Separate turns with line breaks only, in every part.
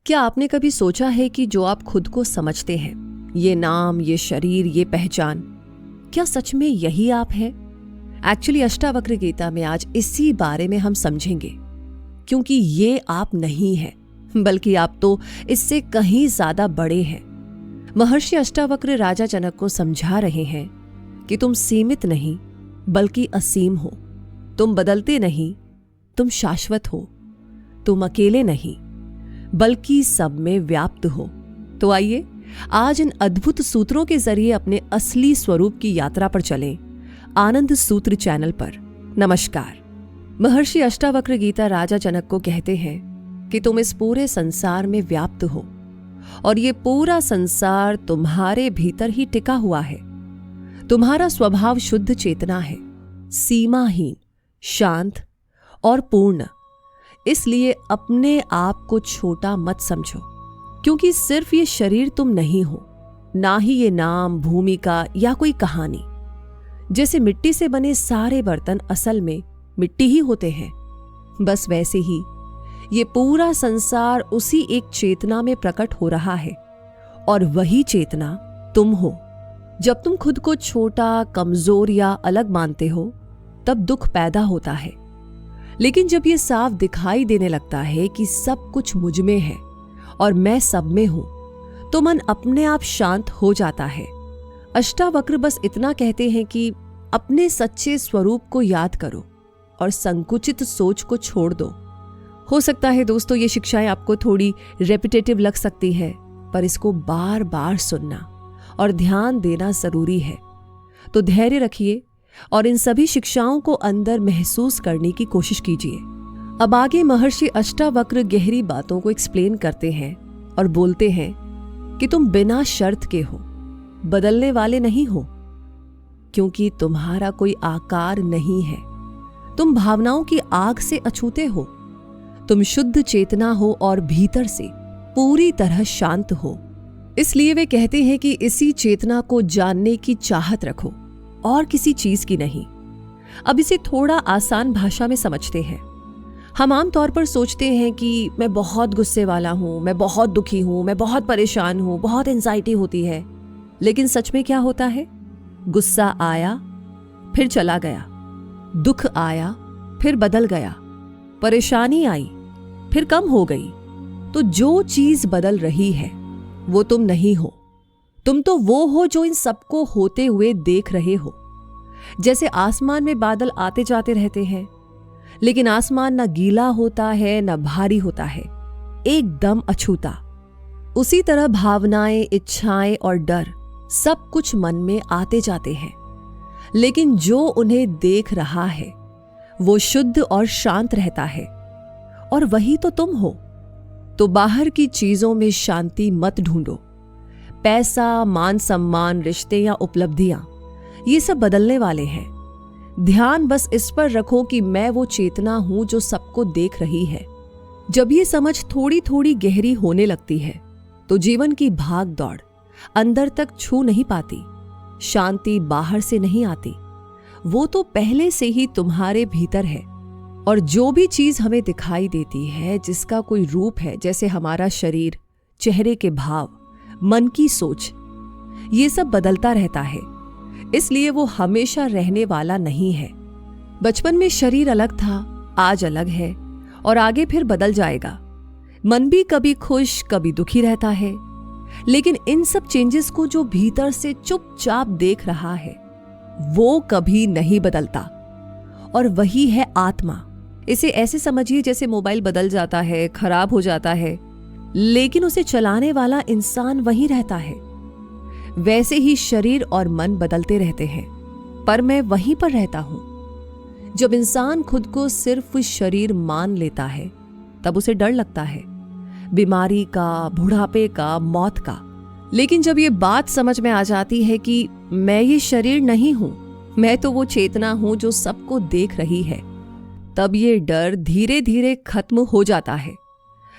क्या आपने कभी सोचा है कि जो आप खुद को समझते हैं, ये नाम, ये शरीर, ये पहचान, क्या सच में यही आप है? एक्चुअली अष्टावक्र गीता में आज इसी बारे में हम समझेंगे, क्योंकि ये आप नहीं है, बल्कि आप तो इससे कहीं ज्यादा बड़े हैं। महर्षि अष्टावक्र राजा जनक को समझा रहे हैं कि तुम सीमित नहीं बल्कि असीम हो, तुम बदलते नहीं, तुम शाश्वत हो, तुम अकेले नहीं बल्कि सब में व्याप्त हो। तो आइए आज इन अद्भुत सूत्रों के जरिए अपने असली स्वरूप की यात्रा पर चलें, आनंद सूत्र चैनल पर। नमस्कार। महर्षि अष्टावक्र गीता राजा जनक को कहते हैं कि तुम इस पूरे संसार में व्याप्त हो और ये पूरा संसार तुम्हारे भीतर ही टिका हुआ है। तुम्हारा स्वभाव शुद्ध चेतना है, सीमाहीन, शांत और पूर्ण। इसलिए अपने आप को छोटा मत समझो, क्योंकि सिर्फ ये शरीर तुम नहीं हो, ना ही ये नाम, भूमिका या कोई कहानी। जैसे मिट्टी से बने सारे बर्तन असल में मिट्टी ही होते हैं, बस वैसे ही ये पूरा संसार उसी एक चेतना में प्रकट हो रहा है और वही चेतना तुम हो। जब तुम खुद को छोटा, कमजोर या अलग मानते हो तब दुख पैदा होता है, लेकिन जब ये साफ दिखाई देने लगता है कि सब कुछ मुझ में है और मैं सब में हूं, तो मन अपने आप शांत हो जाता है। अष्टावक्र बस इतना कहते हैं कि अपने सच्चे स्वरूप को याद करो और संकुचित सोच को छोड़ दो। हो सकता है दोस्तों ये शिक्षाएं आपको थोड़ी रेपिटेटिव लग सकती है, पर इसको बार बार सुनना और ध्यान देना जरूरी है। तो धैर्य रखिए और इन सभी शिक्षाओं को अंदर महसूस करने की कोशिश कीजिए। अब आगे महर्षि अष्टावक्र गहरी बातों को एक्सप्लेन करते हैं और बोलते हैं कि तुम बिना शर्त के हो, बदलने वाले नहीं हो, क्योंकि तुम्हारा कोई आकार नहीं है। तुम भावनाओं की आग से अछूते हो, तुम शुद्ध चेतना हो और भीतर से पूरी तरह शांत हो। इसलिए वे कहते हैं कि इसी चेतना को जानने की चाहत रखो और किसी चीज की नहीं। अब इसे थोड़ा आसान भाषा में समझते हैं। हम आम तौर पर सोचते हैं कि मैं बहुत गुस्से वाला हूं, मैं बहुत दुखी हूं, मैं बहुत परेशान हूं, बहुत एंजाइटी होती है। लेकिन सच में क्या होता है? गुस्सा आया फिर चला गया, दुख आया फिर बदल गया, परेशानी आई फिर कम हो गई। तो जो चीज बदल रही है वो तुम नहीं हो। तुम तो वो हो जो इन सबको होते हुए देख रहे हो। जैसे आसमान में बादल आते जाते रहते हैं, लेकिन आसमान न गीला होता है न भारी होता है, एकदम अछूता। उसी तरह भावनाएं, इच्छाएं और डर सब कुछ मन में आते जाते हैं, लेकिन जो उन्हें देख रहा है वो शुद्ध और शांत रहता है, और वही तो तुम हो। तो बाहर की चीजों में शांति मत ढूंढो। पैसा, मान सम्मान, रिश्ते या उपलब्धियां, ये सब बदलने वाले हैं। ध्यान बस इस पर रखो कि मैं वो चेतना हूं जो सबको देख रही है। जब ये समझ थोड़ी थोड़ी गहरी होने लगती है तो जीवन की भाग दौड़ अंदर तक छू नहीं पाती। शांति बाहर से नहीं आती, वो तो पहले से ही तुम्हारे भीतर है। और जो भी चीज हमें दिखाई देती है, जिसका कोई रूप है, जैसे हमारा शरीर, चेहरे के भाव, मन की सोच, ये सब बदलता रहता है। इसलिए वो हमेशा रहने वाला नहीं है। बचपन में शरीर अलग था, आज अलग है और आगे फिर बदल जाएगा। मन भी कभी खुश कभी दुखी रहता है, लेकिन इन सब चेंजेस को जो भीतर से चुपचाप देख रहा है वो कभी नहीं बदलता, और वही है आत्मा। इसे ऐसे समझिए जैसे मोबाइल बदल जाता है, खराब हो जाता है, लेकिन उसे चलाने वाला इंसान वही रहता है। वैसे ही शरीर और मन बदलते रहते हैं, पर मैं वहीं पर रहता हूं। जब इंसान खुद को सिर्फ शरीर मान लेता है तब उसे डर लगता है, बीमारी का, बुढ़ापे का, मौत का। लेकिन जब ये बात समझ में आ जाती है कि मैं ये शरीर नहीं हूं, मैं तो वो चेतना हूं जो सबको देख रही है, तब ये डर धीरे धीरे खत्म हो जाता है।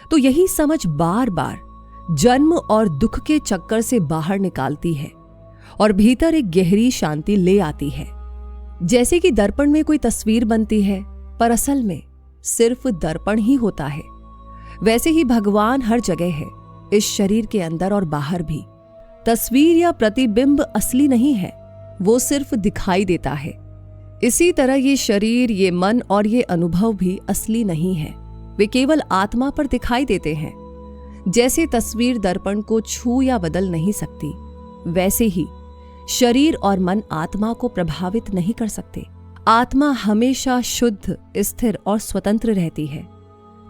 तो यही समझ बार बार जन्म और दुख के चक्कर से बाहर निकालती है और भीतर एक गहरी शांति ले आती है। जैसे कि दर्पण में कोई तस्वीर बनती है, पर असल में सिर्फ दर्पण ही होता है। वैसे ही भगवान हर जगह है, इस शरीर के अंदर और बाहर भी। तस्वीर या प्रतिबिंब असली नहीं है, वो सिर्फ दिखाई देता है। इसी तरह ये शरीर, ये मन और ये अनुभव भी असली नहीं है, वे केवल आत्मा पर दिखाई देते हैं। जैसे तस्वीर दर्पण को छू या बदल नहीं सकती, वैसे ही शरीर और मन आत्मा को प्रभावित नहीं कर सकते। आत्मा हमेशा शुद्ध, स्थिर और स्वतंत्र रहती है।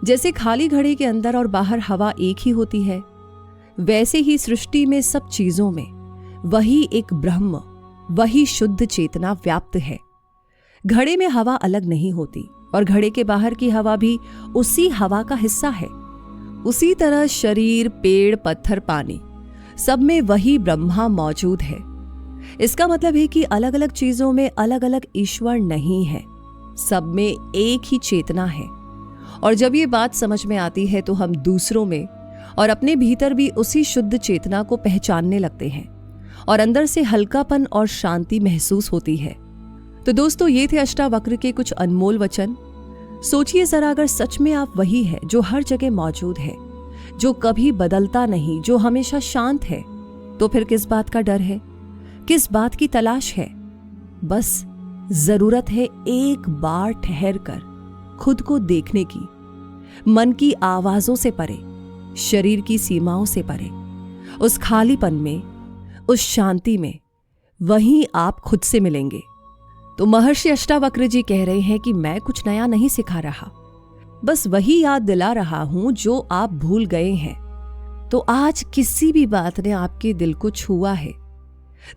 जैसे खाली घड़े के अंदर और बाहर हवा एक ही होती है, वैसे ही सृष्टि में सब चीजों में वही एक ब्रह्म, वही शुद्ध चेतना व्याप्त है। घड़े में हवा अलग नहीं होती और घड़े के बाहर की हवा भी उसी हवा का हिस्सा है। उसी तरह शरीर, पेड़, पत्थर, पानी, सब में वही ब्रह्मा मौजूद है। इसका मतलब है कि अलग अलग चीजों में अलग अलग ईश्वर नहीं है, सब में एक ही चेतना है। और जब ये बात समझ में आती है तो हम दूसरों में और अपने भीतर भी उसी शुद्ध चेतना को पहचानने लगते हैं और अंदर से हल्कापन और शांति महसूस होती है। तो दोस्तों, ये थे अष्टावक्र के कुछ अनमोल वचन। सोचिए जरा, अगर सच में आप वही है जो हर जगह मौजूद है, जो कभी बदलता नहीं, जो हमेशा शांत है, तो फिर किस बात का डर है, किस बात की तलाश है? बस जरूरत है एक बार ठहर कर खुद को देखने की, मन की आवाजों से परे, शरीर की सीमाओं से परे, उस खालीपन में, उस शांति में, वहीं आप खुद से मिलेंगे। तो महर्षि अष्टावक्र जी कह रहे हैं कि मैं कुछ नया नहीं सिखा रहा, बस वही याद दिला रहा हूं जो आप भूल गए हैं। तो आज किसी भी बात ने आपके दिल को छुआ है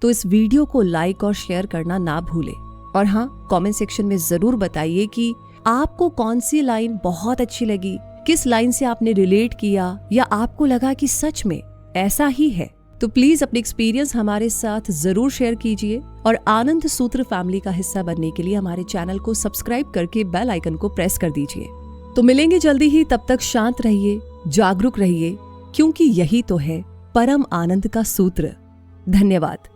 तो इस वीडियो को लाइक और शेयर करना ना भूले। और हाँ, कमेंट सेक्शन में जरूर बताइए कि आपको कौन सी लाइन बहुत अच्छी लगी, किस लाइन से आपने रिलेट किया या आपको लगा कि सच में ऐसा ही है। तो प्लीज अपनी एक्सपीरियंस हमारे साथ जरूर शेयर कीजिए और आनंद सूत्र फैमिली का हिस्सा बनने के लिए हमारे चैनल को सब्सक्राइब करके बेल आइकन को प्रेस कर दीजिए। तो मिलेंगे जल्दी ही, तब तक शांत रहिए, जागरूक रहिए, क्योंकि यही तो है परम आनंद का सूत्र। धन्यवाद।